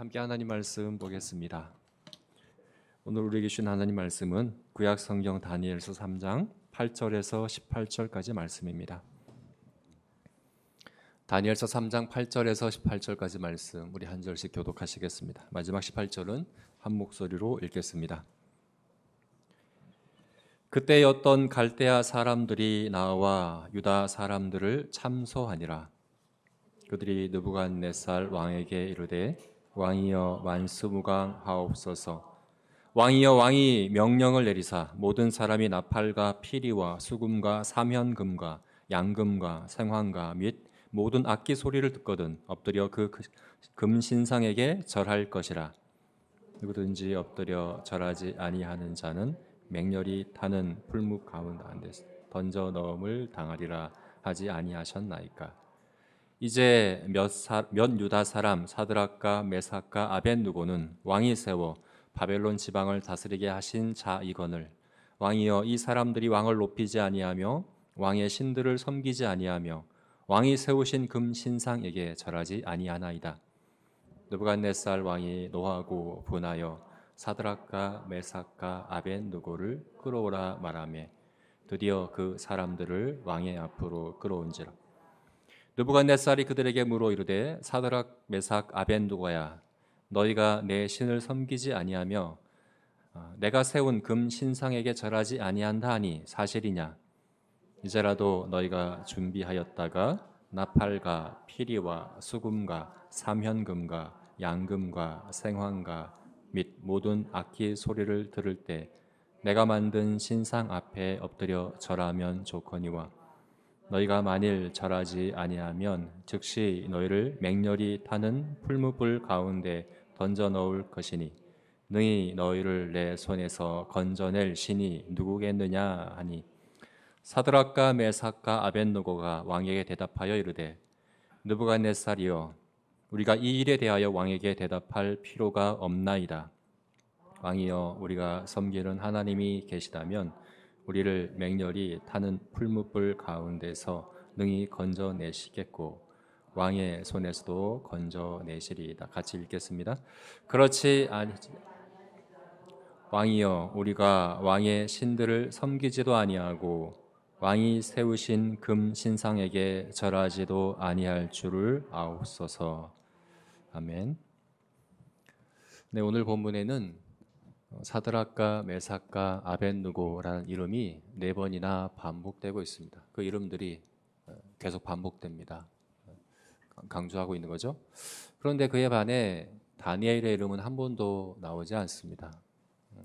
함께 하나님 말씀 보겠습니다. 오늘 우리에게 주신 하나님 말씀은 구약 성경 다니엘서 3장 8절에서 18절까지 말씀입니다. 다니엘서 3장 8절에서 18절까지 말씀 우리 한 절씩 교독하시겠습니다. 마지막 18절은 한 목소리로 읽겠습니다. 그때 어떤 갈대아 사람들이 나와 유다 사람들을 참소하니라. 그들이 느부갓네살 왕에게 이르되 왕이여 만수무강하옵소서. 왕이여 왕이 명령을 내리사 모든 사람이 나팔과 피리와 수금과 사면금과 양금과 생황과 및 모든 악기 소리를 듣거든 엎드려 그 금신상에게 절할 것이라. 누구든지 엎드려 절하지 아니하는 자는 맹렬히 타는 풀무 가운데 던져 넣음을 당하리라 하지 아니하셨나이까. 이제 몇 유다 사람 사드락과 메삭과 아벳느고는 왕이 세워 바벨론 지방을 다스리게 하신 자이거늘 왕이여 이 사람들이 왕을 높이지 아니하며 왕의 신들을 섬기지 아니하며 왕이 세우신 금 신상에게 절하지 아니하나이다. 느부갓네살 왕이 노하고 분하여 사드락과 메삭과 아벳느고를 끌어오라 말하며 드디어 그 사람들을 왕의 앞으로 끌어온지라. 느부갓네살이 그들에게 물어 이르되 사드락 메삭 아벳느고야 너희가 내 신을 섬기지 아니하며 내가 세운 금 신상에게 절하지 아니한다 하니 사실이냐. 이제라도 너희가 준비하였다가 나팔과 피리와 수금과 삼현금과 양금과 생황과 및 모든 악기 소리를 들을 때 내가 만든 신상 앞에 엎드려 절하면 좋거니와 너희가 만일 절하지 아니하면 즉시 너희를 맹렬히 타는 풀무불 가운데 던져 넣을 것이니 능히 너희를 내 손에서 건져낼 신이 누구겠느냐 하니 사드락과 메삭과 아벳느고가 왕에게 대답하여 이르되 느부갓네살이여 우리가 이 일에 대하여 왕에게 대답할 필요가 없나이다. 왕이여 우리가 섬기는 하나님이 계시다면 우리를 맹렬히 타는 풀무불 가운데서 능히 건져내시겠고 왕의 손에서도 건져내시리이다. 같이 읽겠습니다. 그렇지 아니 왕이여 우리가 왕의 신들을 섬기지도 아니하고 왕이 세우신 금 신상에게 절하지도 아니할 줄을 아옵소서. 아멘. 네, 오늘 본문에는 사드락과 메삭과 아벳느고라는 이름이 4번이나 반복되고 있습니다. 그 이름들이 계속 반복됩니다. 강조하고 있는 거죠. 그런데 그에 반해 다니엘의 이름은 한 번도 나오지 않습니다.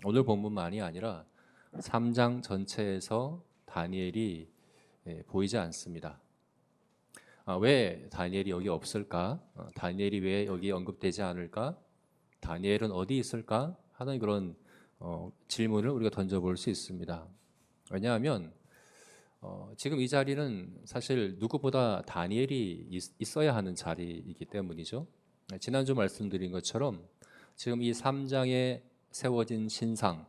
오늘 본문만이 아니라 3장 전체에서 다니엘이 보이지 않습니다. 왜 다니엘이 여기 없을까? 다니엘이 왜 여기 언급되지 않을까? 다니엘은 어디 있을까? 하는 그런 질문을 우리가 던져볼 수 있습니다. 왜냐하면 지금 이 자리는 사실 누구보다 다니엘이 있어야 하는 자리이기 때문이죠. 지난주 말씀드린 것처럼 지금 이 3장에 세워진 신상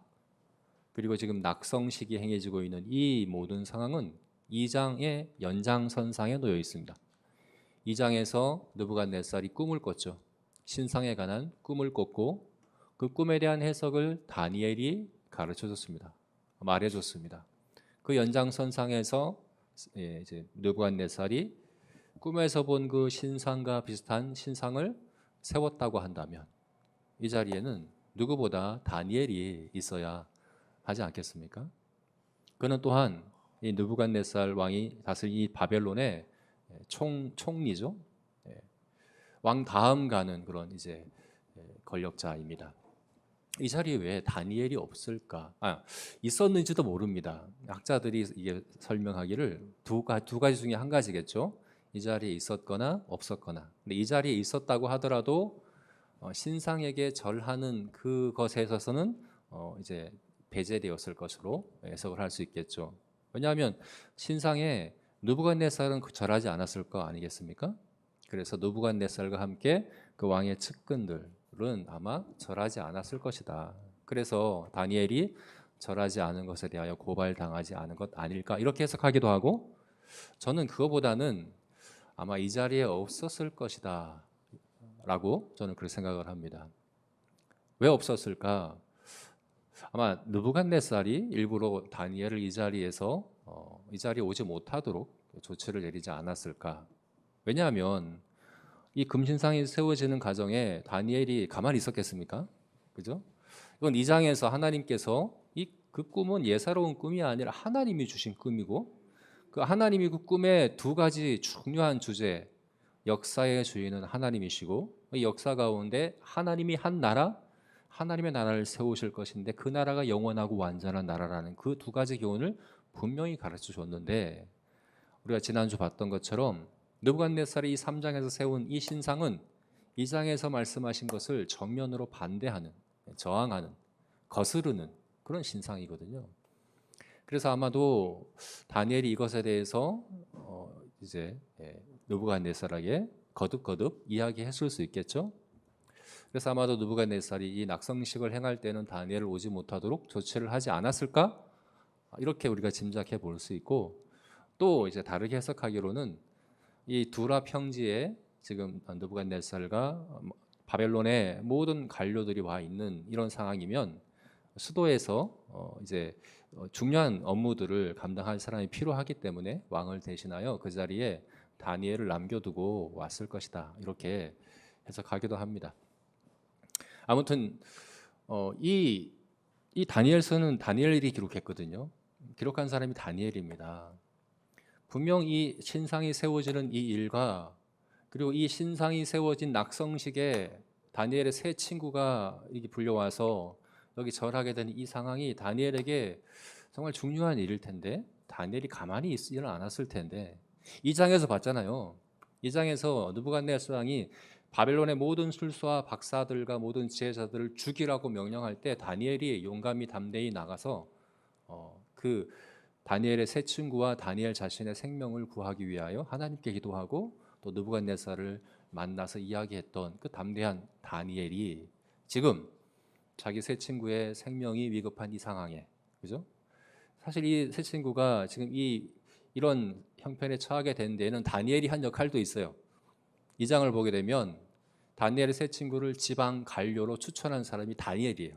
그리고 지금 낙성식이 행해지고 있는 이 모든 상황은 2장의 연장선상에 놓여 있습니다. 2장에서 느부갓네살이 꿈을 꿨죠. 신상에 관한 꿈을 꿨고 그 꿈에 대한 해석을 다니엘이 가르쳐줬습니다. 말해줬습니다. 그 연장선상에서 이제 느부갓네살이 꿈에서 본 그 신상과 비슷한 신상을 세웠다고 한다면 이 자리에는 누구보다 다니엘이 있어야 하지 않겠습니까? 그는 또한 이 느부갓네살 왕이 다스린 이 바벨론의 총리죠. 왕 다음 가는 그런 이제 권력자입니다. 이 자리에 왜 다니엘이 없을까? 있었는지도 모릅니다. 학자들이 이게 설명하기를 두 가지 중에 한 가지겠죠. 이 자리에 있었거나 없었거나. 근데 이 자리에 있었다고 하더라도 신상에게 절하는 그것에 있어서는 이제 배제되었을 것으로 해석을 할 수 있겠죠. 왜냐하면 신상에 느부갓네살은 절하지 않았을 거 아니겠습니까? 그래서 느부갓네살과 함께 그 왕의 측근들은 아마 절하지 않았을 것이다. 그래서 다니엘이 절하지 않은 것에 대하여 고발당하지 않은 것 아닐까 이렇게 해석하기도 하고 저는 그거보다는 아마 이 자리에 없었을 것이다 없었을까라고 저는 그렇게 생각을 합니다. 왜 없었을까? 아마 느부갓네살이 일부러 다니엘을 이 자리에서 이 자리에 오지 못하도록 조치를 내리지 않았을까? 왜냐하면 이 금신상이 세워지는 과정에 다니엘이 가만히 있었겠습니까? 그죠? 이건 2장에서 하나님께서 그 꿈은 예사로운 꿈이 아니라 하나님이 주신 꿈이고, 그 하나님이 그 꿈에 두 가지 중요한 주제, 역사의 주인은 하나님이시고 이 역사 가운데 하나님이 한 나라, 하나님의 나라를 세우실 것인데 그 나라가 영원하고 완전한 나라라는 그 두 가지 교훈을 분명히 가르쳐 줬는데, 우리가 지난주 봤던 것처럼 느부갓네살이 이 3장에서 세운 이 신상은 2장에서 말씀하신 것을 정면으로 반대하는, 저항하는, 거스르는 그런 신상이거든요. 그래서 아마도 다니엘이 이것에 대해서 이제 느부갓네살에게 거듭거듭 이야기했을 수 있겠죠. 그래서 아마도 느부갓네살이 이 낙성식을 행할 때는 다니엘을 오지 못하도록 조치를 하지 않았을까? 이렇게 우리가 짐작해 볼 수 있고, 또 이제 다르게 해석하기로는 이 두라 평지에 지금 느부갓네살과 바벨론의 모든 관료들이 와 있는 이런 상황이면 수도에서 이제 중요한 업무들을 감당할 사람이 필요하기 때문에 왕을 대신하여 그 자리에 다니엘을 남겨두고 왔을 것이다, 이렇게 해석하기도 합니다. 아무튼 이 다니엘서는 다니엘이 기록했거든요. 기록한 사람이 다니엘입니다. 분명 이 신상이 세워지는 이 일과 그리고 이 신상이 세워진 낙성식에 다니엘의 세 친구가 이게 불려와서 여기 절하게 된 이 상황이 다니엘에게 정말 중요한 일일 텐데 다니엘이 가만히 있지는 않았을 텐데, 2장에서 봤잖아요. 2장에서 느부갓네살 왕이 바벨론의 모든 술수와 박사들과 모든 지혜자들을 죽이라고 명령할 때 다니엘이 용감히 담대히 나가서 그 다니엘의 세 친구와 다니엘 자신의 생명을 구하기 위하여 하나님께 기도하고 또 느부갓네살을 만나서 이야기했던 그 담대한 다니엘이 지금 자기 세 친구의 생명이 위급한 이 상황에, 그죠? 사실 이 세 친구가 지금 이런 형편에 처하게 된 데에는 다니엘이 한 역할도 있어요. 2장을 보게 되면 다니엘의 세 친구를 지방 관료로 추천한 사람이 다니엘이에요.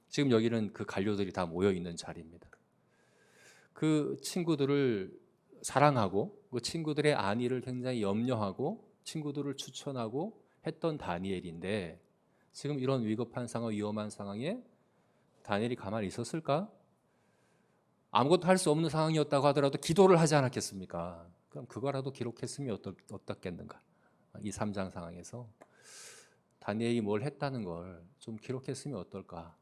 지금 여기는 그 관료들이 다 모여 있는 자리입니다. 그 친구들을 사랑하고 그 친구들의 안위를 굉장히 염려하고 친구들을 추천하고 했던 다니엘인데, 지금 이런 위급한 상황, 위험한 상황에 다니엘이 가만히 있었을까? 아무것도 할 수 없는 상황이었다고 하더라도 기도를 하지 않았겠습니까? 그럼 그거라도 기록했으면 어떻겠는가? 이 3장 상황에서 다니엘이 뭘 했다는 걸 좀 기록했으면 어떨까?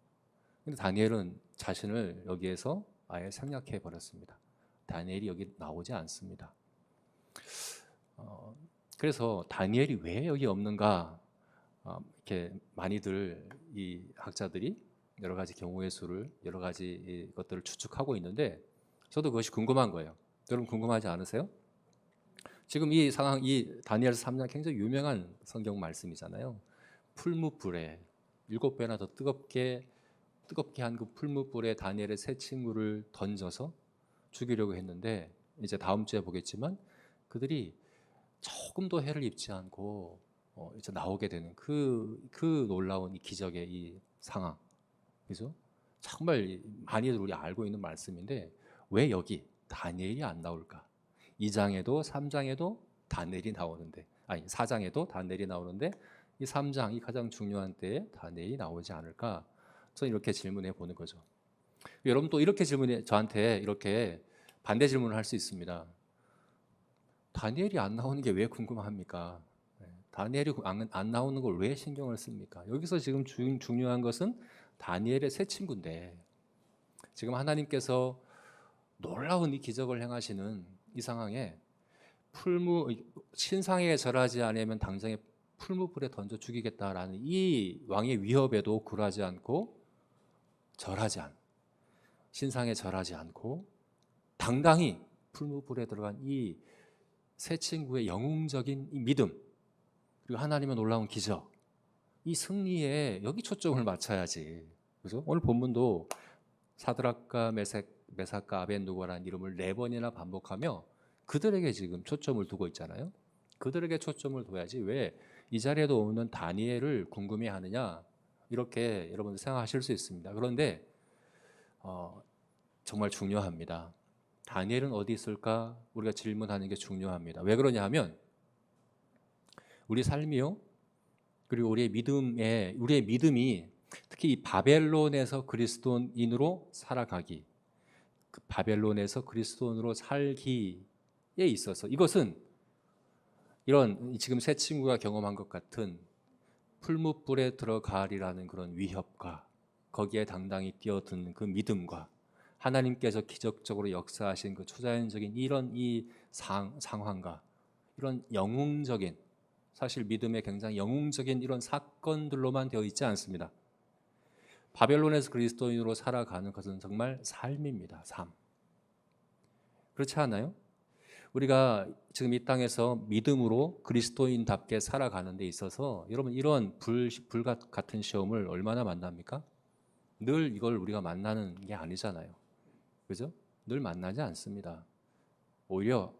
근데 다니엘은 자신을 여기에서 아예 생략해 버렸습니다. 다니엘이 여기 나오지 않습니다. 그래서 다니엘이 왜 여기 없는가? 이렇게 많이들 이 학자들이 여러 가지 경우의 수를, 여러 가지 것들을 추측하고 있는데 저도 그것이 궁금한 거예요. 여러분 궁금하지 않으세요? 지금 이 상황, 이 다니엘서 3장 굉장히 유명한 성경 말씀이잖아요. 풀무불에 7배나 더 뜨겁게 한 그 풀무불에 다니엘의 세 친구를 던져서 죽이려고 했는데, 이제 다음 주에 보겠지만 그들이 조금도 해를 입지 않고 이제 나오게 되는 그 놀라운 이 기적의 이 상황, 그죠? 정말 많이들 우리 알고 있는 말씀인데 왜 여기 다니엘이 안 나올까? 2장에도 3장에도 다니엘이 나오는데, 아니 4장에도 다니엘이 나오는데 이 3장, 이 가장 중요한 때에 다니엘이 나오지 않을까? 저는 이렇게 질문해 보는 거죠. 여러분 또 이렇게 저한테 이렇게 반대 질문을 할 수 있습니다. 다니엘이 안 나오는 게 왜 궁금합니까? 다니엘이 안 나오는 걸 왜 신경을 씁니까? 여기서 지금 중요한 것은 다니엘의 세 친구인데, 지금 하나님께서 놀라운 이 기적을 행하시는 이 상황에 신상에 절하지 않으면 당장에 풀무불에 던져 죽이겠다라는 이 왕의 위협에도 굴하지 않고 신상에 절하지 않고 당당히 풀무불에 들어간 이 세 친구의 영웅적인 이 믿음, 그리고 하나님의 놀라운 기적, 이 승리에 여기 초점을 맞춰야지, 그죠? 오늘 본문도 사드락과 메삭과 아벤누고라는 이름을 4번이나 반복하며 그들에게 지금 초점을 두고 있잖아요. 그들에게 초점을 둬야지 왜 이 자리에도 오는 다니엘을 궁금해하느냐 이렇게 여러분들 생각하실 수 있습니다. 그런데 정말 중요합니다. 다니엘은 어디 있을까? 우리가 질문하는 게 중요합니다. 왜 그러냐 하면 우리 삶이요, 그리고 우리의 믿음이 특히 이 바벨론에서 그리스도인으로 살아가기, 그 바벨론에서 그리스도인으로 살기에 있어서 이것은 이런 지금 새 친구가 경험한 것 같은 풀무불에 들어가리라는 그런 위협과 거기에 당당히 뛰어드는 그 믿음과 하나님께서 기적적으로 역사하신 그 초자연적인 이런 상황과 이런 영웅적인, 사실 믿음의 굉장히 영웅적인 이런 사건들로만 되어 있지 않습니다. 바벨론에서 그리스도인으로 살아가는 것은 정말 삶입니다. 삶. 그렇지 않아요? 우리가 지금 이 땅에서 믿음으로 그리스도인답게 살아가는 데 있어서 여러분 이런 불 같은 시험을 얼마나 만납니까? 늘 이걸 우리가 만나는 게 아니잖아요. 그죠? 늘 만나지 않습니다. 오히려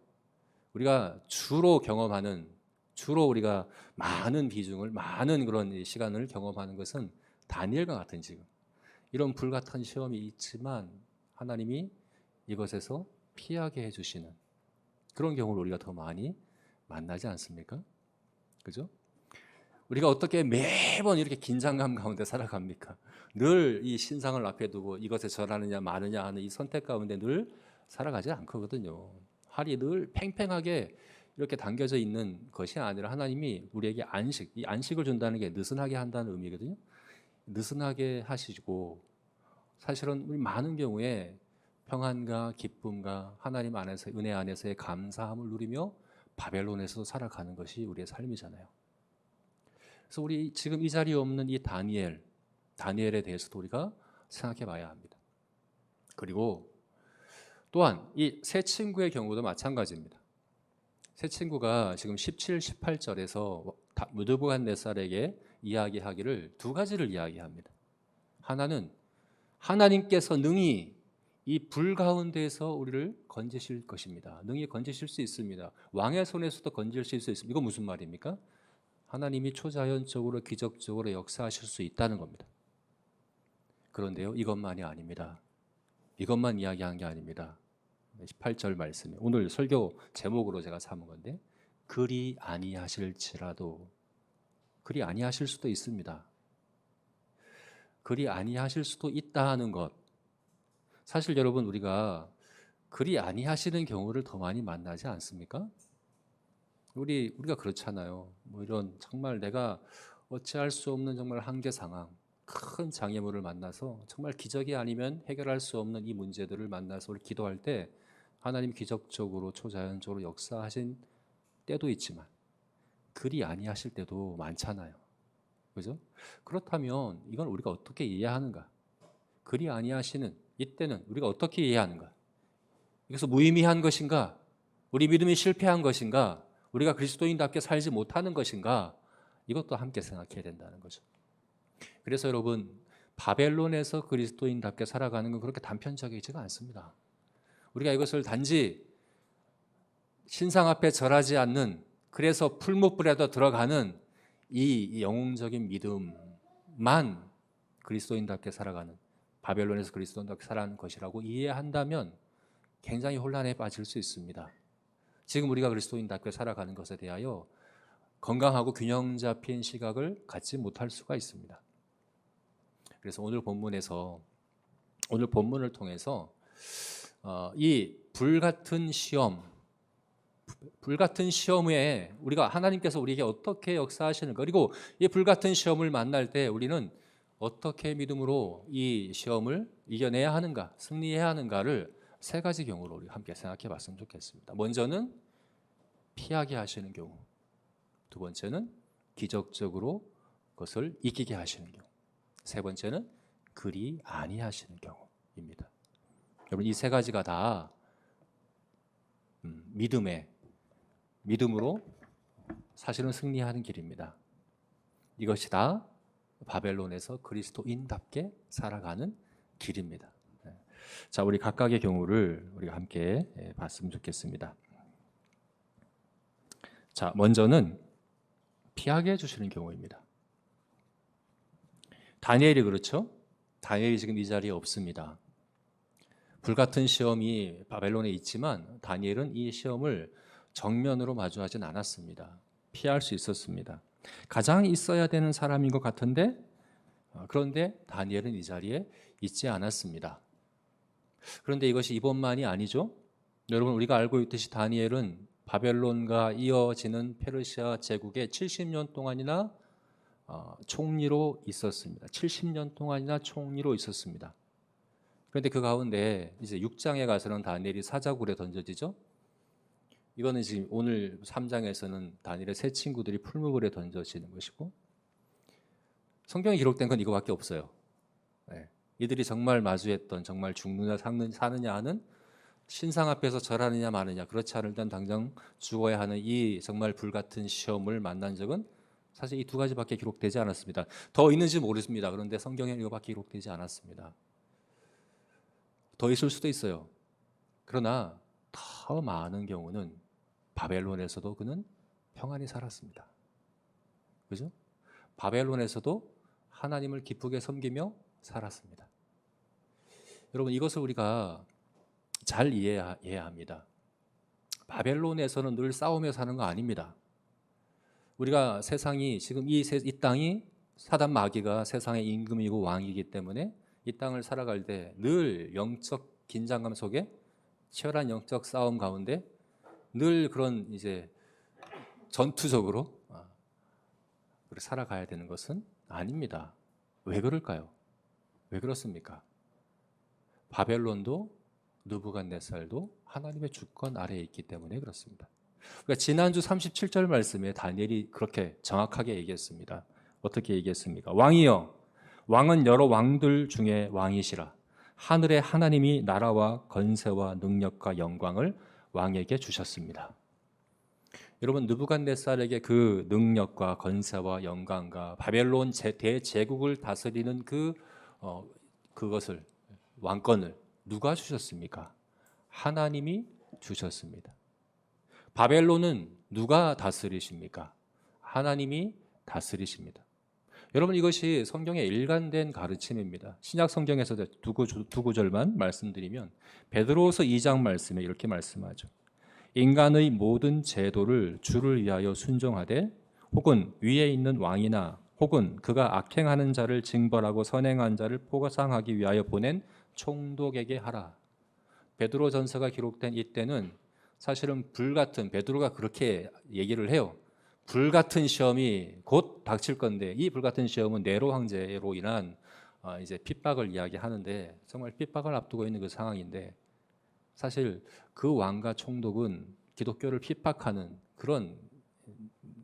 우리가 주로 우리가 많은 비중을, 많은 그런 시간을 경험하는 것은 다니엘과 같은 지금 이런 불같은 시험이 있지만 하나님이 이것에서 피하게 해주시는 그런 경우를 우리가 더 많이 만나지 않습니까? 그죠? 우리가 어떻게 매번 이렇게 긴장감 가운데 살아갑니까? 늘 이 신상을 앞에 두고 이것에 절하느냐 마느냐 하는 이 선택 가운데 늘 살아가지 않거든요. 활이 늘 팽팽하게 이렇게 당겨져 있는 것이 아니라 하나님이 우리에게 이 안식을 준다는 게 느슨하게 한다는 의미거든요. 느슨하게 하시고 사실은 우리 많은 경우에 평안과 기쁨과 하나님 안에서 은혜 안에서의 감사함을 누리며 바벨론에서 살아가는 것이 우리의 삶이잖아요. 그래서 우리 지금 이 자리에 없는 이 다니엘에 대해서도 우리가 생각해 봐야 합니다. 그리고 또한 이 새 친구의 경우도 마찬가지입니다. 새 친구가 지금 17, 18절에서 느부갓네살에게 이야기하기를 두 가지를 이야기합니다. 하나는 하나님께서 능히 이 불 가운데에서 우리를 건지실 것입니다. 능히 건지실 수 있습니다. 왕의 손에서도 건지실 수 있습니다. 이거 무슨 말입니까? 하나님이 초자연적으로 기적적으로 역사하실 수 있다는 겁니다. 그런데요, 이것만이 아닙니다. 이것만 이야기한 게 아닙니다. 18절 말씀에 오늘 설교 제목으로 제가 삼은 건데 그리 아니하실지라도, 그리 아니하실 수도 있습니다. 그리 아니하실 수도 있다 하는 것, 사실 여러분 우리가 그리 아니하시는 경우를 더 많이 만나지 않습니까? 우리가 그렇잖아요. 뭐 이런 정말 내가 어찌할 수 없는 정말 한계 상황, 큰 장애물을 만나서 정말 기적이 아니면 해결할 수 없는 이 문제들을 만나서 우리 기도할 때 하나님 기적적으로 초자연적으로 역사하신 때도 있지만 그리 아니하실 때도 많잖아요. 그죠? 그렇다면 이건 우리가 어떻게 이해하는가? 그리 아니하시는 이때는 우리가 어떻게 이해하는가? 이것은 무의미한 것인가? 우리 믿음이 실패한 것인가? 우리가 그리스도인답게 살지 못하는 것인가? 이것도 함께 생각해야 된다는 거죠. 그래서 여러분, 바벨론에서 그리스도인답게 살아가는 건 그렇게 단편적이지가 않습니다. 우리가 이것을 단지 신상 앞에 절하지 않는, 그래서 풀무불에도 들어가는 이 영웅적인 믿음만 그리스도인답게 살아가는, 바벨론에서 그리스도인답게 살아가는 것이라고 이해한다면 굉장히 혼란에 빠질 수 있습니다. 지금 우리가 그리스도인답게 살아가는 것에 대하여 건강하고 균형 잡힌 시각을 갖지 못할 수가 있습니다. 그래서 오늘 본문을 통해서 이 불같은 시험에 우리가 하나님께서 우리에게 어떻게 역사하시는가, 그리고 이 불같은 시험을 만날 때 우리는 어떻게 믿음으로 이 시험을 이겨내야 하는가, 승리해야 하는가를 세 가지 경우로 우리 함께 생각해 봤으면 좋겠습니다. 먼저는 피하게 하시는 경우, 두 번째는 기적적으로 그것을 이기게 하시는 경우, 세 번째는 그리 아니하시는 경우입니다. 여러분, 이 세 가지가 다 믿음으로 사실은 승리하는 길입니다. 이것이 다 바벨론에서 그리스도인답게 살아가는 길입니다. 자, 우리 각각의 경우를 우리가 함께 봤으면 좋겠습니다. 자, 먼저는 피하게 해주시는 경우입니다. 다니엘이 그렇죠? 다니엘이 지금 이 자리에 없습니다. 불같은 시험이 바벨론에 있지만 다니엘은 이 시험을 정면으로 마주하진 않았습니다. 피할 수 있었습니다. 가장 있어야 되는 사람인 것 같은데 그런데 다니엘은 이 자리에 있지 않았습니다. 그런데 이것이 이번만이 아니죠. 여러분 우리가 알고 있듯이 다니엘은 바벨론과 이어지는 페르시아 제국의 70년 동안이나 총리로 있었습니다. 70년 동안이나 총리로 있었습니다. 그런데 그 가운데 이제 6장에 가서는 다니엘이 사자굴에 던져지죠. 이거는 지금 오늘 3장에서는 다니엘의 세 친구들이 풀무불에 던져지는 것이고 성경에 기록된 건 이거밖에 없어요. 네. 이들이 정말 마주했던 정말 죽느냐 사느냐 하는 신상 앞에서 절하느냐 마느냐 그렇지 않을 땐 당장 죽어야 하는 이 정말 불같은 시험을 만난 적은 사실 이 두 가지밖에 기록되지 않았습니다. 더 있는지 모르겠습니다. 그런데 성경에 이거밖에 기록되지 않았습니다. 더 있을 수도 있어요. 그러나 더 많은 경우는 바벨론에서도 그는 평안히 살았습니다. 그죠? 바벨론에서도 하나님을 기쁘게 섬기며 살았습니다. 여러분 이것을 우리가 잘 이해해야 합니다. 바벨론에서는 늘 싸우며 사는 거 아닙니다. 우리가 세상이 지금 이 땅이 사단 마귀가 세상의 임금이고 왕이기 때문에 이 땅을 살아갈 때 늘 영적 긴장감 속에 치열한 영적 싸움 가운데 늘 그런 이제 전투적으로 살아가야 되는 것은 아닙니다. 왜 그럴까요? 왜 그렇습니까? 바벨론도 느부갓네살도 하나님의 주권 아래에 있기 때문에 그렇습니다. 그러니까 지난주 37절 말씀에 다니엘이 그렇게 정확하게 얘기했습니다. 어떻게 얘기했습니까? 왕이여, 왕은 여러 왕들 중에 왕이시라. 하늘의 하나님이 나라와 건세와 능력과 영광을 왕에게 주셨습니다. 여러분 느부갓네살에게 그 능력과 건세와 영광과 바벨론 대제국을 다스리는 그것을 왕권을 누가 주셨습니까? 하나님이 주셨습니다. 바벨론은 누가 다스리십니까? 하나님이 다스리십니다. 여러분 이것이 성경의 일관된 가르침입니다. 신약 성경에서 두 구절만 말씀드리면 베드로후서 2장 말씀에 이렇게 말씀하죠. 인간의 모든 제도를 주를 위하여 순종하되 혹은 위에 있는 왕이나 혹은 그가 악행하는 자를 징벌하고 선행한 자를 포상하기 위하여 보낸 총독에게 하라. 베드로전서가 기록된 이때는 사실은 불같은 베드로가 그렇게 얘기를 해요. 불같은 시험이 곧 닥칠 건데 이 불같은 시험은 네로 황제로 인한 이제 핍박을 이야기하는데 정말 핍박을 앞두고 있는 그 상황인데 사실 그 왕과 총독은 기독교를 핍박하는 그런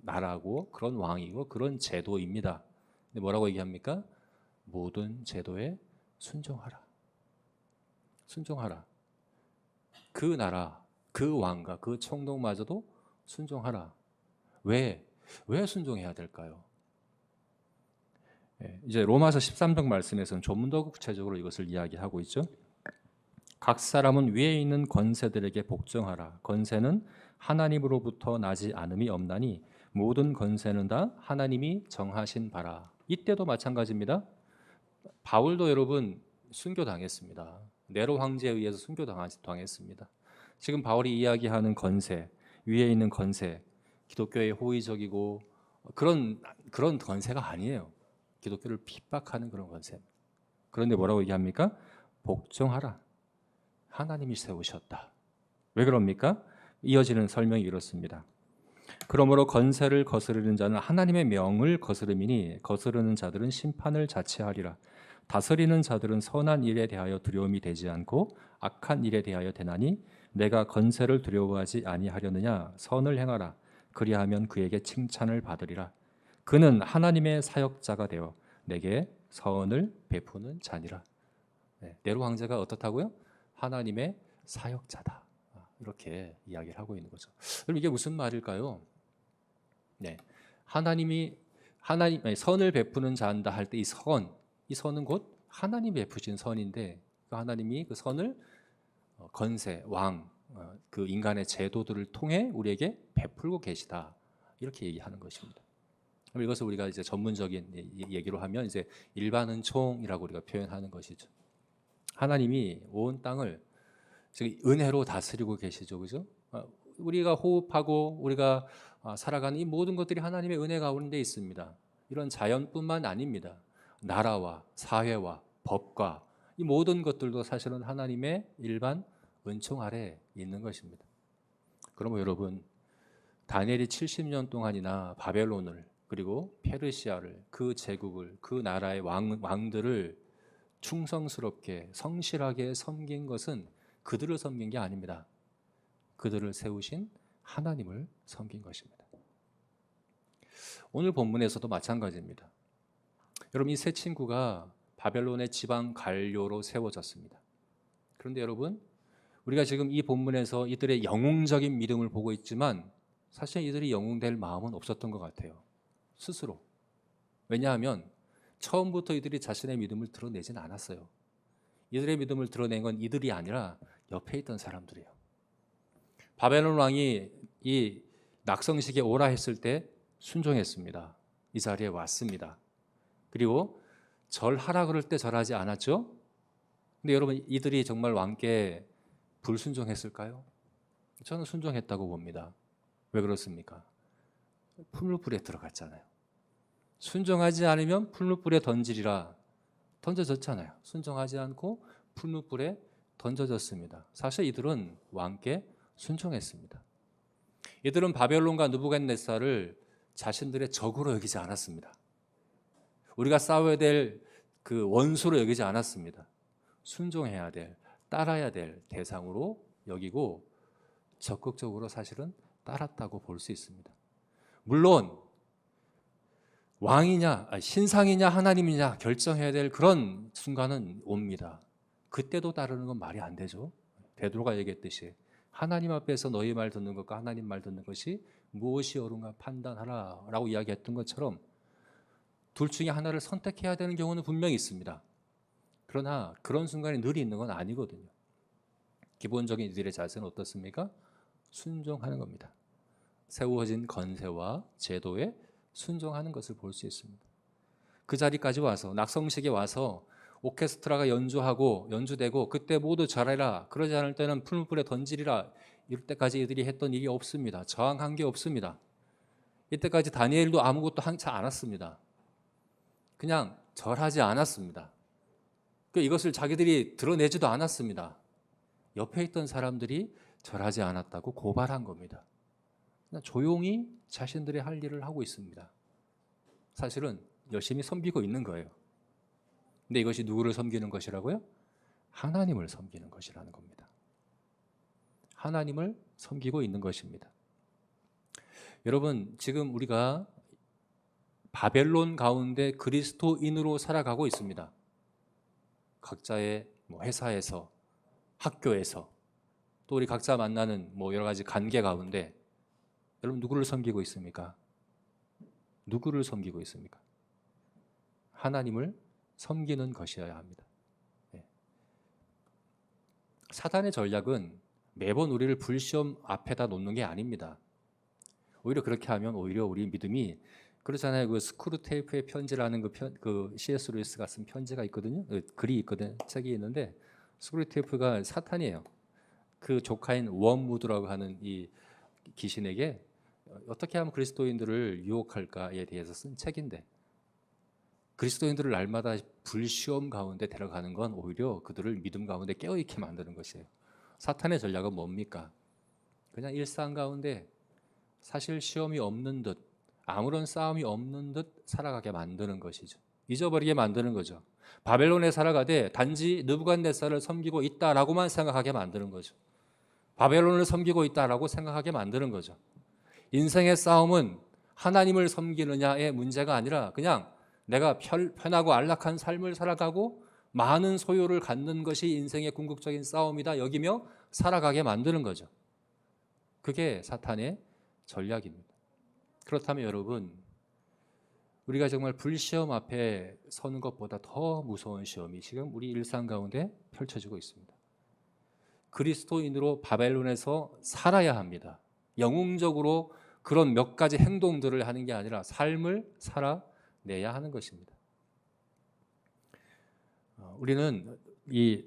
나라고 그런 왕이고 그런 제도입니다. 근데 뭐라고 얘기합니까? 모든 제도에 순종하라. 순종하라. 그 나라, 그 왕과 그 총독마저도 순종하라. 왜 순종해야 될까요? 이제 로마서 13장 말씀에서는 좀 더 구체적으로 이것을 이야기하고 있죠. 각 사람은 위에 있는 권세들에게 복종하라. 권세는 하나님으로부터 나지 않음이 없나니 모든 권세는 다 하나님이 정하신 바라. 이때도 마찬가지입니다. 바울도 여러분 순교당했습니다. 네로 황제에 의해서 순교당했습니다. 지금 바울이 이야기하는 권세, 위에 있는 권세, 기독교의 호의적이고 그런 권세가 아니에요. 기독교를 핍박하는 그런 권세. 그런데 뭐라고 얘기합니까? 복종하라. 하나님이 세우셨다. 왜 그럽니까? 이어지는 설명이 이렇습니다. 그러므로 권세를 거스르는 자는 하나님의 명을 거스름이니 거스르는 자들은 심판을 자체하리라. 다스리는 자들은 선한 일에 대하여 두려움이 되지 않고 악한 일에 대하여 되나니 내가 권세를 두려워하지 아니하려느냐. 선을 행하라. 그리하면 그에게 칭찬을 받으리라. 그는 하나님의 사역자가 되어 내게 선을 베푸는 자니라. 네로 황제가 어떻다고요? 하나님의 사역자다. 이렇게 이야기를 하고 있는 거죠. 그럼 이게 무슨 말일까요? 하나님의 선을 베푸는 자한다 할 때 이 선은 곧 하나님이 베푸신 선인데 그 하나님이 그 선을 건세, 왕, 그 인간의 제도들을 통해 우리에게 베풀고 계시다. 이렇게 얘기하는 것입니다. 그럼 이것을 우리가 이제 전문적인 얘기로 하면 이제 일반 은총이라고 우리가 표현하는 것이죠. 하나님이 온 땅을 지금 은혜로 다스리고 계시죠, 그죠? 우리가 호흡하고 우리가 살아가는 이 모든 것들이 하나님의 은혜 가운데 있습니다. 이런 자연뿐만 아닙니다. 나라와 사회와 법과 이 모든 것들도 사실은 하나님의 일반 은총 아래 있는 것입니다. 그러면 여러분, 다니엘이 70년 동안이나 바벨론을 그리고 페르시아를 그 제국을 그 나라의 왕들을 충성스럽게 성실하게 섬긴 것은 그들을 섬긴 게 아닙니다. 그들을 세우신 하나님을 섬긴 것입니다. 오늘 본문에서도 마찬가지입니다. 여러분, 이 세 친구가 바벨론의 지방 관료로 세워졌습니다. 그런데 여러분, 우리가 지금 이 본문에서 이들의 영웅적인 믿음을 보고 있지만 사실 이들이 영웅될 마음은 없었던 것 같아요. 스스로. 왜냐하면 처음부터 이들이 자신의 믿음을 드러내진 않았어요. 이들의 믿음을 드러낸 건 이들이 아니라 옆에 있던 사람들이에요. 바벨론 왕이 이 낙성식에 오라 했을 때 순종했습니다. 이 자리에 왔습니다. 그리고 절하라 그럴 때 절하지 않았죠? 근데 여러분, 이들이 정말 왕께 불순종했을까요? 저는 순종했다고 봅니다. 왜 그렇습니까? 풀무불에 들어갔잖아요. 순종하지 않으면 풀무불에 던지리라 던져졌잖아요. 순종하지 않고 풀무불에 던져졌습니다. 사실 이들은 왕께 순종했습니다. 이들은 바벨론과 느부갓네살을 자신들의 적으로 여기지 않았습니다. 우리가 싸워야 될 그 원수로 여기지 않았습니다. 순종해야 될, 따라야 될 대상으로 여기고 적극적으로 사실은 따랐다고 볼 수 있습니다. 물론 왕이냐 신상이냐 하나님이냐 결정해야 될 그런 순간은 옵니다. 그때도 따르는 건 말이 안 되죠. 베드로가 얘기했듯이 하나님 앞에서 너희 말 듣는 것과 하나님 말 듣는 것이 무엇이 옳은가 판단하라 라고 이야기했던 것처럼 둘 중에 하나를 선택해야 되는 경우는 분명히 있습니다. 그러나 그런 순간이 늘 있는 건 아니거든요. 기본적인 이들의 자세는 어떻습니까? 순종하는 겁니다. 세워진 건세와 제도에 순종하는 것을 볼 수 있습니다. 그 자리까지 와서 낙성식에 와서 오케스트라가 연주되고 그때 모두 잘해라 그러지 않을 때는 풀무불에 던지리라 이럴 때까지 이들이 했던 일이 없습니다. 저항한 게 없습니다. 이때까지 다니엘도 아무것도 하지 않았습니다. 그냥 절하지 않았습니다. 이것을 자기들이 드러내지도 않았습니다. 옆에 있던 사람들이 절하지 않았다고 고발한 겁니다. 그냥 조용히 자신들의 할 일을 하고 있습니다. 사실은 열심히 섬기고 있는 거예요. 근데 이것이 누구를 섬기는 것이라고요? 하나님을 섬기는 것이라는 겁니다. 하나님을 섬기고 있는 것입니다. 여러분, 지금 우리가 바벨론 가운데 그리스도인으로 살아가고 있습니다. 각자의 회사에서, 학교에서, 또 우리 각자 만나는 여러 가지 관계 가운데 여러분 누구를 섬기고 있습니까? 누구를 섬기고 있습니까? 하나님을 섬기는 것이어야 합니다. 사단의 전략은 매번 우리를 불시험 앞에다 놓는 게 아닙니다. 오히려 그렇게 하면 오히려 우리 믿음이 그렇잖아요. 그 스크루테이프의 편지라는 그 C.S. 루이스가 쓴 편지가 있거든요. 글이 있거든요. 책이 있는데 스크루테이프가 사탄이에요. 그 조카인 웜무드라고 하는 이 귀신에게 어떻게 하면 그리스도인들을 유혹할까에 대해서 쓴 책인데 그리스도인들을 날마다 불시험 가운데 데려가는 건 오히려 그들을 믿음 가운데 깨어있게 만드는 것이에요. 사탄의 전략은 뭡니까? 그냥 일상 가운데 사실 시험이 없는 듯 아무런 싸움이 없는 듯 살아가게 만드는 것이죠. 잊어버리게 만드는 거죠. 바벨론에 살아가되 단지 느부갓네살을 섬기고 있다라고만 생각하게 만드는 거죠. 바벨론을 섬기고 있다라고 생각하게 만드는 거죠. 인생의 싸움은 하나님을 섬기느냐의 문제가 아니라 그냥 내가 편하고 안락한 삶을 살아가고 많은 소유를 갖는 것이 인생의 궁극적인 싸움이다 여기며 살아가게 만드는 거죠. 그게 사탄의 전략입니다. 그렇다면 여러분, 우리가 정말 불시험 앞에 서는 것보다 더 무서운 시험이 지금 우리 일상 가운데 펼쳐지고 있습니다. 그리스도인으로 바벨론에서 살아야 합니다. 영웅적으로 그런 몇 가지 행동들을 하는 게 아니라 삶을 살아내야 하는 것입니다. 우리는 이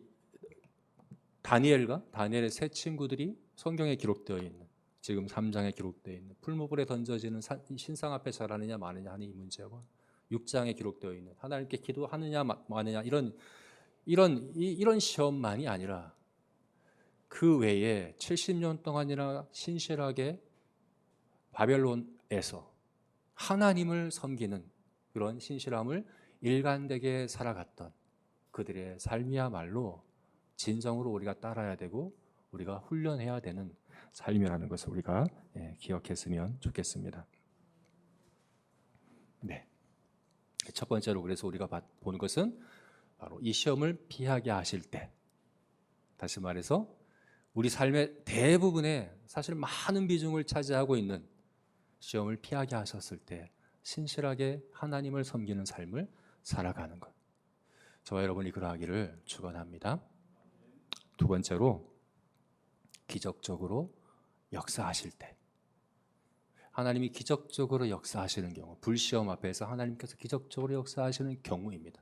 다니엘의 세 친구들이 성경에 기록되어 있는, 지금 3장에 기록되어 있는 풀무불에 던져지는 신상 앞에 절하느냐 마느냐 하는 이 문제와 6장에 기록되어 있는 하나님께 기도하느냐 마느냐 이런 시험만이 아니라 그 외에 70년 동안이나 신실하게 바벨론에서 하나님을 섬기는 그런 신실함을 일관되게 살아갔던 그들의 삶이야말로 진정으로 우리가 따라야 되고 우리가 훈련해야 되는 삶이라는 것을 우리가 기억했으면 좋겠습니다. 네. 첫 번째로 그래서 우리가 보는 것은 바로 이 시험을 피하게 하실 때, 다시 말해서 우리 삶의 대부분의 사실 많은 비중을 차지하고 있는 시험을 피하게 하셨을 때 신실하게 하나님을 섬기는 삶을 살아가는 것, 저와 여러분이 그러하기를 축원합니다. 두 번째로 기적적으로 역사하실 때, 하나님이 기적적으로 역사하시는 경우, 불시험 앞에서 하나님께서 기적적으로 역사하시는 경우입니다.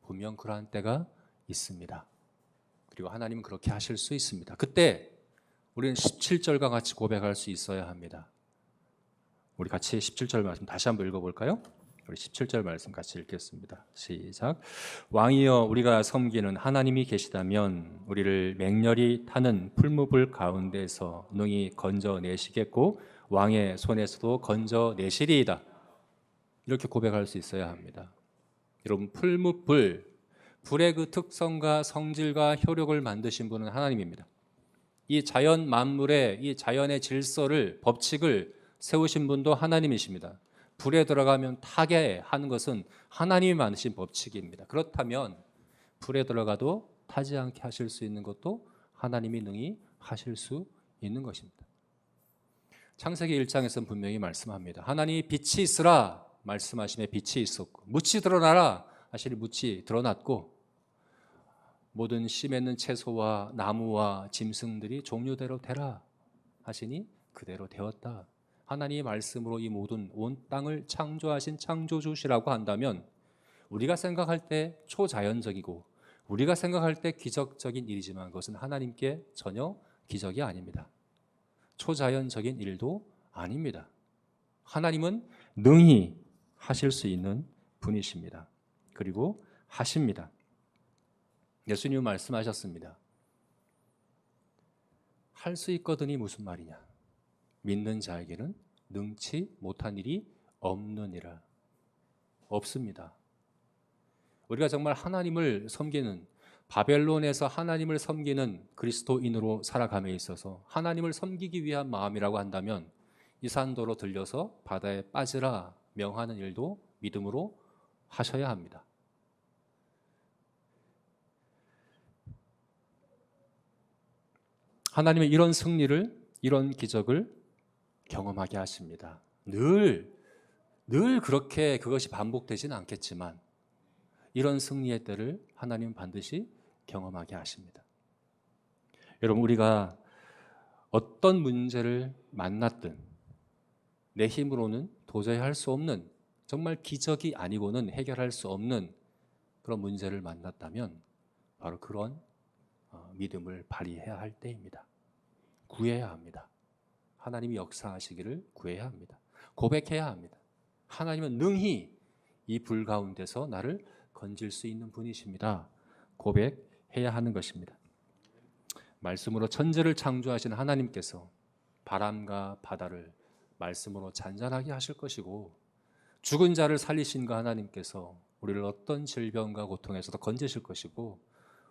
분명 그러한 때가 있습니다. 그리고 하나님은 그렇게 하실 수 있습니다. 그때 우리는 17절과 같이 고백할 수 있어야 합니다. 우리 같이 17절 말씀 다시 한번 읽어볼까요? 우리 17절 말씀 같이 읽겠습니다. 시작. 왕이여, 우리가 섬기는 하나님이 계시다면 우리를 맹렬히 타는 풀무불 가운데서 능히 건져내시겠고 왕의 손에서도 건져내시리이다. 이렇게 고백할 수 있어야 합니다. 여러분, 불의 그 특성과 성질과 효력을 만드신 분은 하나님입니다. 이 자연 만물의 이 자연의 질서를, 법칙을 세우신 분도 하나님이십니다. 불에 들어가면 타게 하는 것은 하나님이 만드신 법칙입니다. 그렇다면 불에 들어가도 타지 않게 하실 수 있는 것도 하나님이 능히 하실 수 있는 것입니다. 창세기 1장에서는 분명히 말씀합니다. 하나님이 빛이 있으라 말씀하심에 빛이 있었고, 묻이 드러나라 하시니 묻이 드러났고, 모든 씨 맺는 채소와 나무와 짐승들이 종류대로 되라 하시니 그대로 되었다. 하나님의 말씀으로 이 모든 온 땅을 창조하신 창조주시라고 한다면 우리가 생각할 때 초자연적이고 우리가 생각할 때 기적적인 일이지만 그것은 하나님께 전혀 기적이 아닙니다. 초자연적인 일도 아닙니다. 하나님은 능히 하실 수 있는 분이십니다. 그리고 하십니다. 예수님은 말씀하셨습니다. 할 수 있거든이 무슨 말이냐? 믿는 자에게는 능치 못한 일이 없느니라. 없습니다. 우리가 정말 하나님을 섬기는, 바벨론에서 하나님을 섬기는 그리스도인으로 살아감에 있어서 하나님을 섬기기 위한 마음이라고 한다면 이 산도로 들려서 바다에 빠지라 명하는 일도 믿음으로 하셔야 합니다. 하나님의 이런 승리를, 이런 기적을 경험하게 하십니다. 늘 그렇게 그것이 반복되지는 않겠지만 이런 승리의 때를 하나님은 반드시 경험하게 하십니다. 여러분, 우리가 어떤 문제를 만났든 내 힘으로는 도저히 할 수 없는, 정말 기적이 아니고는 해결할 수 없는 그런 문제를 만났다면 바로 그런 믿음을 발휘해야 할 때입니다. 구해야 합니다. 하나님이 역사하시기를 구해야 합니다. 고백해야 합니다. 하나님은 능히 이 불 가운데서 나를 건질 수 있는 분이십니다. 고백해야 하는 것입니다. 말씀으로 천지를 창조하신 하나님께서 바람과 바다를 말씀으로 잔잔하게 하실 것이고, 죽은 자를 살리신 그 하나님께서 우리를 어떤 질병과 고통에서도 건지실 것이고,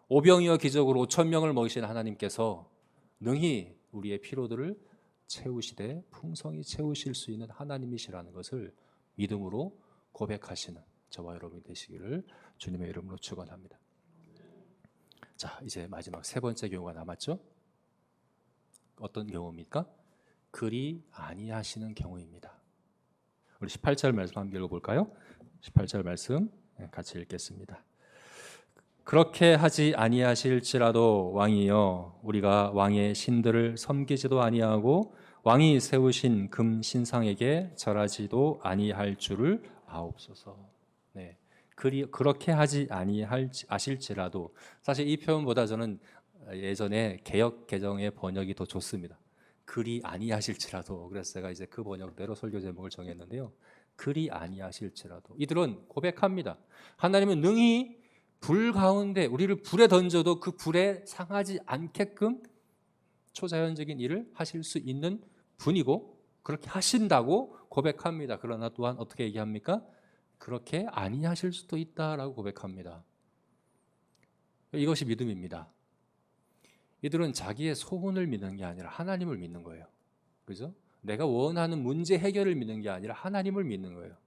오병이어 기적으로 5천 명을 먹이신 하나님께서 능히 우리의 피로들을 채우시되 풍성히 채우실 수 있는 하나님이시라는 것을 믿음으로 고백하시는 저와 여러분이 되시기를 주님의 이름으로 축원합니다. 자, 이제 마지막 세 번째 경우가 남았죠. 어떤 경우입니까? 그리 아니하시는 경우입니다. 우리 18절 말씀 한번 읽어볼까요? 18절 말씀 같이 읽겠습니다. 그렇게 하지 아니하실지라도 왕이여, 우리가 왕의 신들을 섬기지도 아니하고 왕이 세우신 금 신상에게 절하지도 아니할 줄을 아옵소서. 네. 그렇게 하지 아실지라도 사실 이 표현보다 저는 예전에 개역 개정의 번역이 더 좋습니다. 그리 아니하실지라도. 그래서 제가 이제 그 번역대로 설교 제목을 정했는데요. 그리 아니하실지라도. 이들은 고백합니다. 하나님은 능히 불 가운데 우리를 불에 던져도 그 불에 상하지 않게끔 초자연적인 일을 하실 수 있는 분이고 그렇게 하신다고 고백합니다. 그러나 또한 어떻게 얘기합니까? 그렇게 아니하실 수도 있다라고 고백합니다. 이것이 믿음입니다. 이들은 자기의 소원을 믿는 게 아니라 하나님을 믿는 거예요. 그죠? 내가 원하는 문제 해결을 믿는 게 아니라 하나님을 믿는 거예요.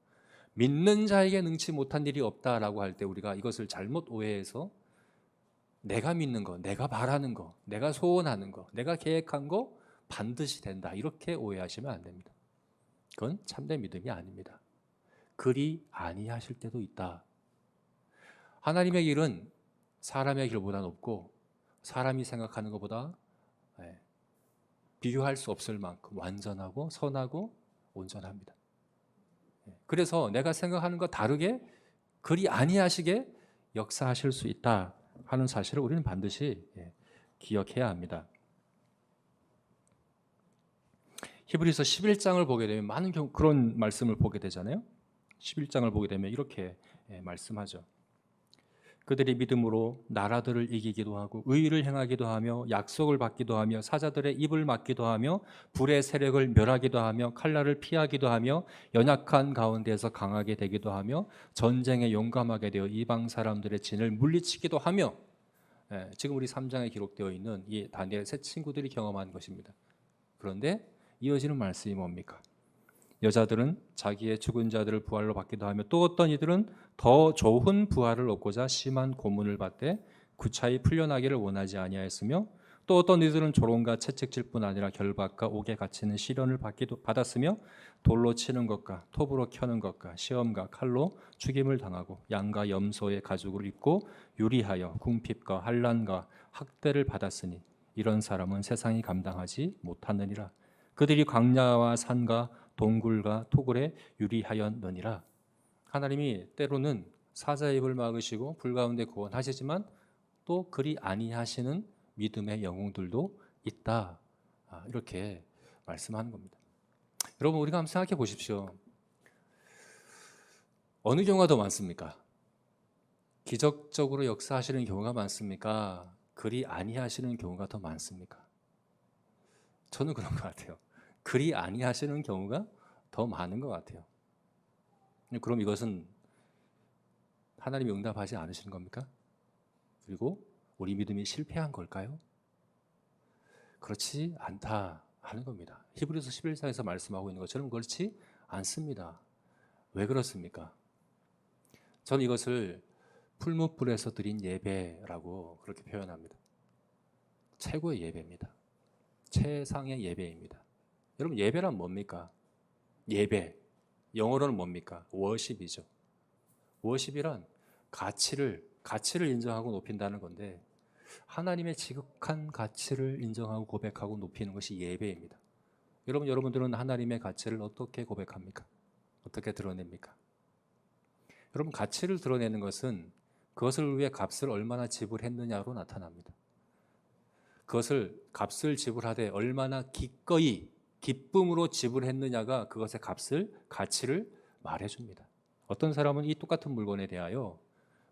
믿는 자에게 능치 못한 일이 없다라고 할 때 우리가 이것을 잘못 오해해서 내가 믿는 거, 내가 바라는 거, 내가 소원하는 거, 내가 계획한 거 반드시 된다. 이렇게 오해하시면 안 됩니다. 그건 참된 믿음이 아닙니다. 그리 아니하실 때도 있다. 하나님의 길은 사람의 길보다 높고 사람이 생각하는 것보다 비교할 수 없을 만큼 완전하고 선하고 온전합니다. 그래서 내가 생각하는 것 다르게 그리 아니하시게 역사하실 수 있다 하는 사실을 우리는 반드시 기억해야 합니다. 히브리서 11장을 보게 되면 많은 경우 그런 말씀을 보게 되잖아요. 11장을 보게 되면 이렇게 말씀하죠. 그들이 믿음으로 나라들을 이기기도 하고 의를 행하기도 하며 약속을 받기도 하며 사자들의 입을 막기도 하며 불의 세력을 멸하기도 하며 칼날을 피하기도 하며 연약한 가운데에서 강하게 되기도 하며 전쟁에 용감하게 되어 이방 사람들의 진을 물리치기도 하며 지금 우리 3장에 기록되어 있는 이 다니엘 세 친구들이 경험한 것입니다. 그런데 이어지는 말씀이 뭡니까? 여자들은 자기의 죽은 자들을 부활로 받기도 하며 또 어떤 이들은 더 좋은 부활을 얻고자 심한 고문을 받되 구차히 풀려나기를 원하지 아니하였으며 또 어떤 이들은 조롱과 채찍질 뿐 아니라 결박과 옥에 갇히는 시련을 받았으며 돌로 치는 것과 톱으로 켜는 것과 시험과 칼로 죽임을 당하고 양과 염소의 가죽을 입고 유리하여 궁핍과 환난과 학대를 받았으니 이런 사람은 세상이 감당하지 못하느니라. 그들이 광야와 산과 동굴과 토굴에 유리하였느니라. 하나님이 때로는 사자의 입을 막으시고 불 가운데 구원하시지만 또 그리 아니하시는 믿음의 영웅들도 있다. 이렇게 말씀하는 겁니다. 여러분 우리가 한번 생각해 보십시오. 어느 경우가 더 많습니까? 기적적으로 역사하시는 경우가 많습니까? 그리 아니하시는 경우가 더 많습니까? 저는 그런 것 같아요. 그리 아니하시는 경우가 더 많은 것 같아요. 그럼 이것은 하나님이 응답하지 않으시는 겁니까? 그리고 우리 믿음이 실패한 걸까요? 그렇지 않다 하는 겁니다. 히브리서 11장에서 말씀하고 있는 것처럼 그렇지 않습니다. 왜 그렇습니까? 저는 이것을 풀무불에서 드린 예배라고 그렇게 표현합니다. 최고의 예배입니다. 최상의 예배입니다. 여러분 예배란 뭡니까? 예배 영어로는 뭡니까? 워십이죠. 워십이란 가치를 인정하고 높인다는 건데 하나님의 지극한 가치를 인정하고 고백하고 높이는 것이 예배입니다. 여러분들은 하나님의 가치를 어떻게 고백합니까? 어떻게 드러냅니까? 여러분 가치를 드러내는 것은 그것을 위해 값을 얼마나 지불했느냐로 나타납니다. 그것을 값을 지불하되 얼마나 기꺼이 기쁨으로 지불했느냐가 그것의 가치를 말해줍니다. 어떤 사람은 이 똑같은 물건에 대하여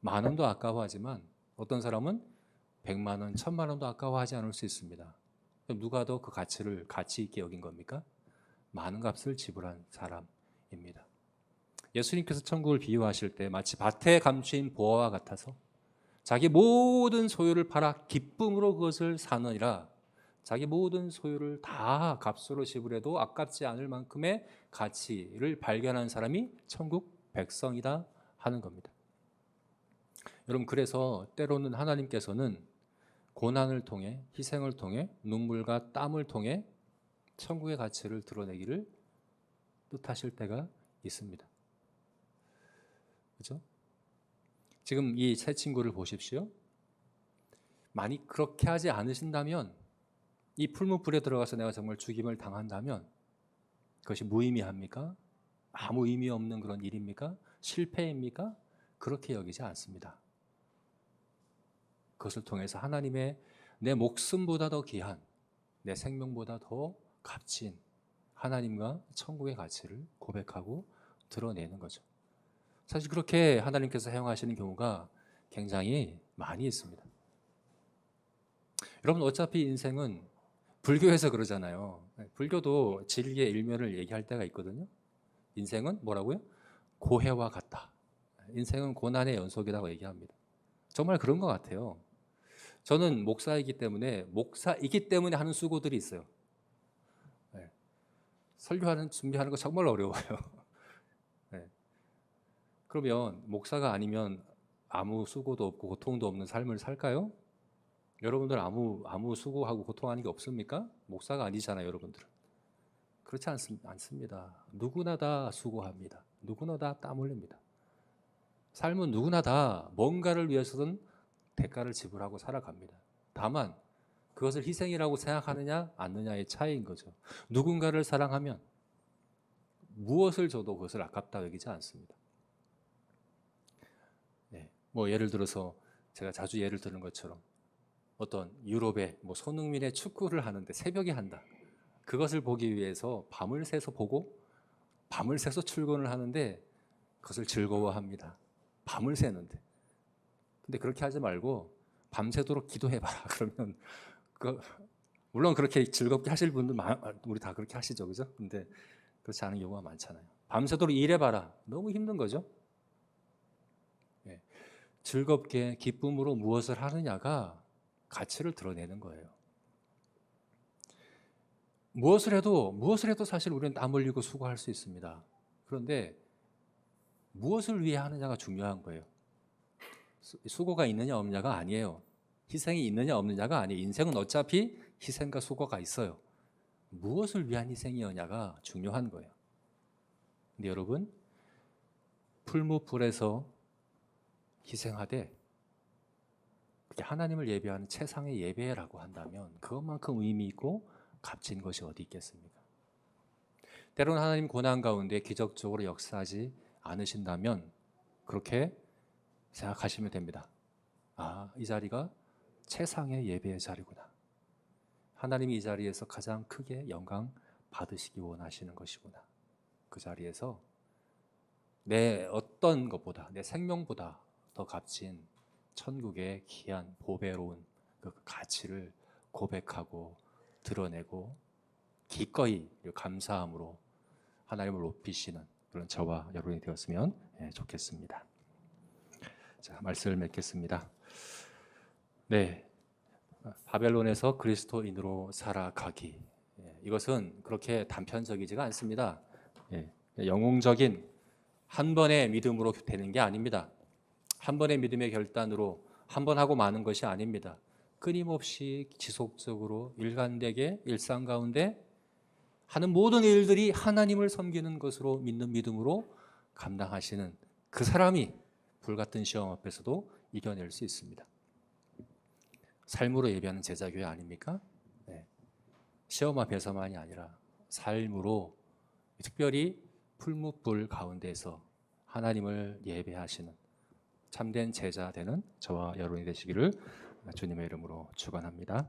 10,000원도 아까워하지만 어떤 사람은 100만 원, 1,000만 원도 아까워하지 않을 수 있습니다. 누가 더 그 가치를 가치 있게 여긴 겁니까? 많은 값을 지불한 사람입니다. 예수님께서 천국을 비유하실 때 마치 밭에 감추인 보화와 같아서 자기 모든 소유를 팔아 기쁨으로 그것을 사느니라. 자기 모든 소유를 다 값으로 지불해도 아깝지 않을 만큼의 가치를 발견한 사람이 천국 백성이다 하는 겁니다. 여러분 그래서 때로는 하나님께서는 고난을 통해 희생을 통해 눈물과 땀을 통해 천국의 가치를 드러내기를 뜻하실 때가 있습니다. 그렇죠? 지금 이 세 친구를 보십시오. 만약 그렇게 하지 않으신다면 이 풀무불에 들어가서 내가 정말 죽임을 당한다면 그것이 무의미합니까? 아무 의미 없는 그런 일입니까? 실패입니까? 그렇게 여기지 않습니다. 그것을 통해서 하나님의 내 목숨보다 더 귀한, 내 생명보다 더 값진 하나님과 천국의 가치를 고백하고 드러내는 거죠. 사실 그렇게 하나님께서 사용하시는 경우가 굉장히 많이 있습니다. 여러분, 어차피 인생은 불교에서 그러잖아요. 불교도 진리의 일면을 얘기할 때가 있거든요. 인생은 뭐라고요? 고해와 같다. 인생은 고난의 연속이라고 얘기합니다. 정말 그런 것 같아요. 저는 목사이기 때문에 하는 수고들이 있어요. 네. 설교하는 준비하는 거 정말 어려워요. 네. 그러면 목사가 아니면 아무 수고도 없고 고통도 없는 삶을 살까요? 여러분들 아무 수고하고 고통하는 게 없습니까? 목사가 아니잖아요, 여러분들은. 그렇지 않습니다. 누구나 다 수고합니다. 누구나 다 땀 흘립니다. 삶은 누구나 다 뭔가를 위해서든 대가를 지불하고 살아갑니다. 다만 그것을 희생이라고 생각하느냐 않느냐의 차이인 거죠. 누군가를 사랑하면 무엇을 줘도 그것을 아깝다 여기지 않습니다. 네, 뭐 예를 들어서 제가 자주 예를 드는 것처럼 어떤 유럽의 손흥민의 축구를 하는데 새벽에 한다. 그것을 보기 위해서 밤을 새서 보고 밤을 새서 출근을 하는데 그것을 즐거워합니다. 밤을 새는데. 근데 그렇게 하지 말고 밤새도록 기도해봐라. 그러면 물론 그렇게 즐겁게 하실 분들 우리 다 그렇게 하시죠, 그죠? 근데 그렇지 않은 경우가 많잖아요. 밤새도록 일해봐라. 너무 힘든 거죠. 네. 즐겁게 기쁨으로 무엇을 하느냐가 가치를 드러내는 거예요. 무엇을 해도 사실 우리는 땀 흘리고 수고할 수 있습니다. 그런데 무엇을 위해 하느냐가 중요한 거예요. 수고가 있느냐 없느냐가 아니에요. 희생이 있느냐 없느냐가 아니에요. 인생은 어차피 희생과 수고가 있어요. 무엇을 위한 희생이었냐가 중요한 거예요. 근데 여러분, 풀무불에서 희생하되 그게 하나님을 예배하는 최상의 예배라고 한다면 그것만큼 의미 있고 값진 것이 어디 있겠습니까? 때로는 하나님 고난 가운데 기적적으로 역사하지 않으신다면 그렇게 생각하시면 됩니다. 아, 이 자리가 최상의 예배의 자리구나. 하나님이 이 자리에서 가장 크게 영광 받으시기 원하시는 것이구나. 그 자리에서 내 어떤 것보다, 내 생명보다 더 값진 천국의 귀한 보배로운 그 가치를 고백하고 드러내고 기꺼이 감사함으로 하나님을 높이시는 그런 저와 여러분이 되었으면 좋겠습니다. 자, 말씀을 맺겠습니다. 네, 바벨론에서 그리스도인으로 살아가기. 이것은 그렇게 단편적이지가 않습니다. 영웅적인 한 번의 믿음으로 되는 게 아닙니다. 한 번의 믿음의 결단으로 한 번 하고 마는 것이 아닙니다. 끊임없이 지속적으로 일관되게 일상 가운데 하는 모든 일들이 하나님을 섬기는 것으로 믿는 믿음으로 감당하시는 그 사람이 불같은 시험 앞에서도 이겨낼 수 있습니다. 삶으로 예배하는 제자교회 아닙니까? 네. 시험 앞에서만이 아니라 삶으로 특별히 풀무불 가운데서 하나님을 예배하시는 참된 제자 되는 저와 여러분이 되시기를 주님의 이름으로 축원합니다.